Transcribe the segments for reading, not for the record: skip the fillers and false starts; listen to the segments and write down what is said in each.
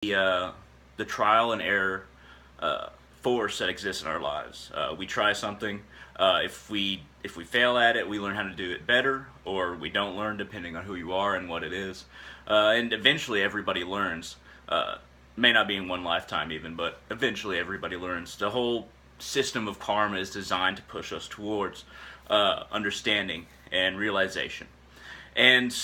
the trial and error uh, force that exists in our lives. We try something. If we fail at it, we learn how to do it better, or we don't learn, depending on who you are and what it is. And eventually, everybody learns. May not be in one lifetime, even, but eventually, everybody learns. The whole system of karma is designed to push us towards understanding and realization. And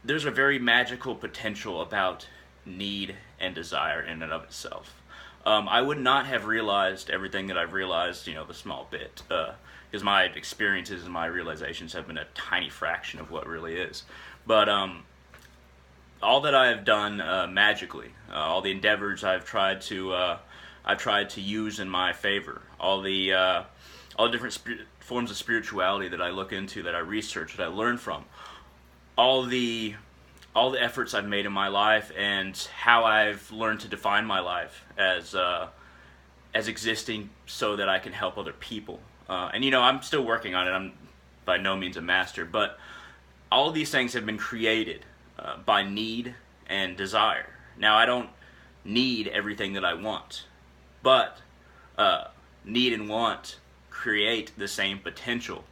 there's a very magical potential about need and desire in and of itself. I would not have realized everything that I've realized, the small bit, because my experiences and my realizations have been a tiny fraction of what really is. But all that I have done magically, all the endeavors I've tried to use in my favor, all the different forms of spirituality that I look into, that I research, that I learn from, all the all the efforts I've made in my life, and how I've learned to define my life as existing so that I can help other people. And I'm still working on it. I'm by no means a master, but all of these things have been created by need and desire. Now, I don't need everything that I want, but need and want create the same potential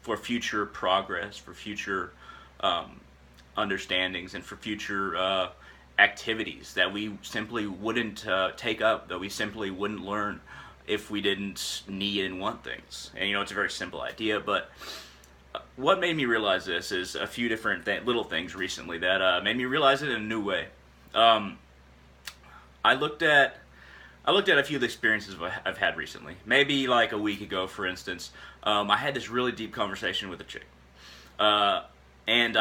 for future progress, for future understandings, and for future activities that we simply wouldn't take up, that we simply wouldn't learn if we didn't need and want things. And it's a very simple idea, but what made me realize this is a few different little things recently that made me realize it in a new way. Um, I looked at a few of the experiences I've had recently. Maybe like a week ago, for instance, I had this really deep conversation with a chick, and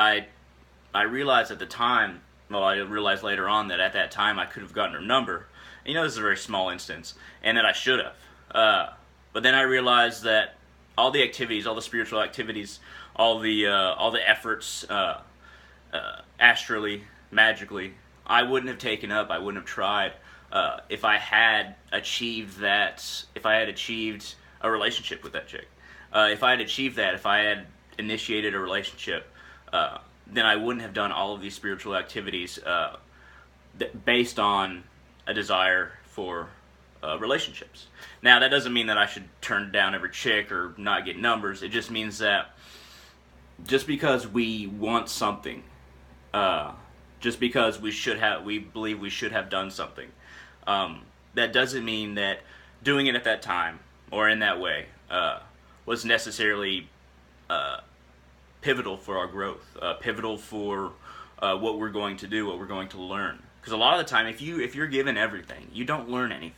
I realized at the time. Well, I realized later on that at that time I could have gotten her number. And, this is a very small instance, and that I should have. But then I realized that all the activities, all the spiritual activities, all the efforts, astrally, magically, I wouldn't have taken up. I wouldn't have tried if I had achieved that. If I had achieved a relationship with that chick, if I had achieved that, if I had initiated a relationship, then I wouldn't have done all of these spiritual activities based on a desire for relationships. Now, that doesn't mean that I should turn down every chick or not get numbers. It just means that just because we want something, just because we believe we should have done something, that doesn't mean that doing it at that time or in that way was necessarily pivotal for our growth, pivotal for what we're going to do, what we're going to learn. Because a lot of the time, if you're given everything, you don't learn anything.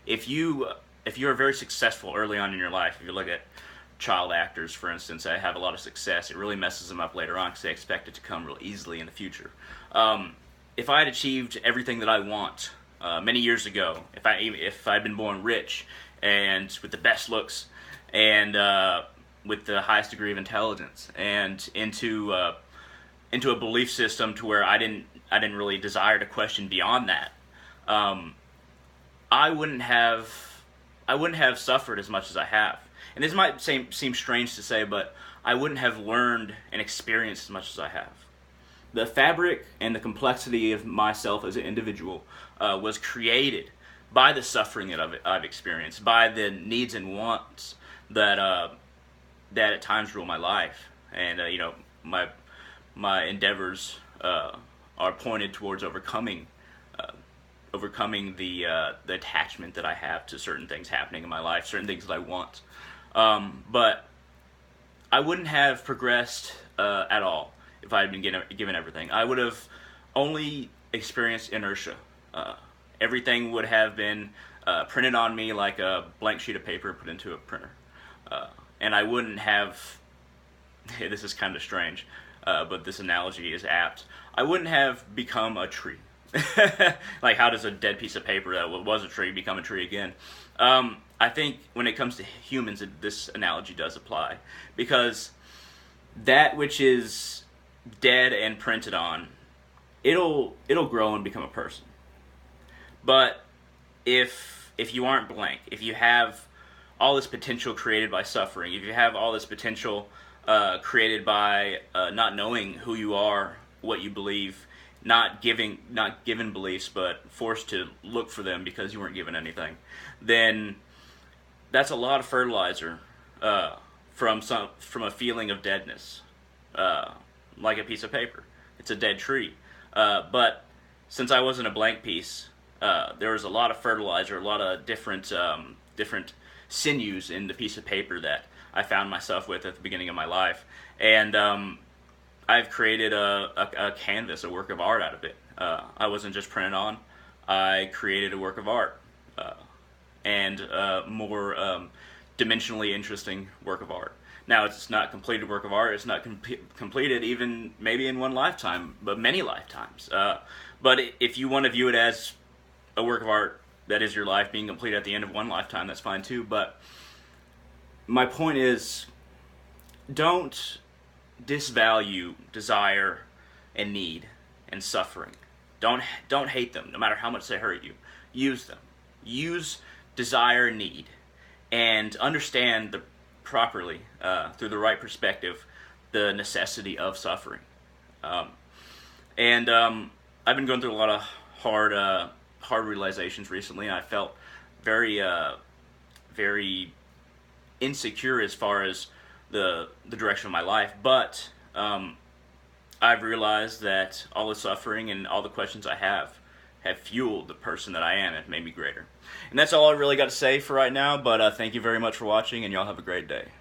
If you're very successful early on in your life, if you look at child actors, for instance, that have a lot of success, it really messes them up later on because they expect it to come real easily in the future. If I had achieved everything that I want many years ago, if I'd been born rich and with the best looks and with the highest degree of intelligence and into a belief system to where I didn't really desire to question beyond that, I wouldn't have suffered as much as I have. And this might seem strange to say, but I wouldn't have learned and experienced as much as I have. The fabric and the complexity of myself as an individual was created by the suffering that I've experienced, by the needs and wants that at times rule my life. And my endeavors are pointed towards overcoming the attachment that I have to certain things happening in my life, certain things that I want. But I wouldn't have progressed at all if I had been given everything. I would have only experienced inertia. Everything would have been printed on me like a blank sheet of paper put into a printer. And I wouldn't have, this is kind of strange, but this analogy is apt. I wouldn't have become a tree. Like, how does a dead piece of paper that was a tree become a tree again? I think when it comes to humans, this analogy does apply. Because that which is dead and printed on, it'll grow and become a person. But if you aren't blank, if you have all this potential created by suffering, if you have all this potential created by not knowing who you are, what you believe, not given beliefs, but forced to look for them because you weren't given anything, then that's a lot of fertilizer from a feeling of deadness, uh, like a piece of paper. It's a dead tree. But since I wasn't a blank piece, there was a lot of fertilizer, a lot of different sinews in the piece of paper that I found myself with at the beginning of my life, and I've created a canvas, a work of art out of it. I wasn't just printed on; I created a work of art, and more dimensionally interesting work of art. Now, it's not completed work of art. It's not completed even maybe in one lifetime, but many lifetimes. But if you want to view it as a work of art that is your life being complete at the end of one lifetime, that's fine too. But my point is, don't disvalue desire and need and suffering. Don't hate them, no matter how much they hurt you. Use them. Use desire and need, and understand properly, through the right perspective, the necessity of suffering. And I've been going through a lot of hard realizations recently, and I felt very very insecure as far as the direction of my life. But I've realized that all the suffering and all the questions I have fueled the person that I am and made me greater. And that's all I really got to say for right now, but thank you very much for watching, and y'all have a great day.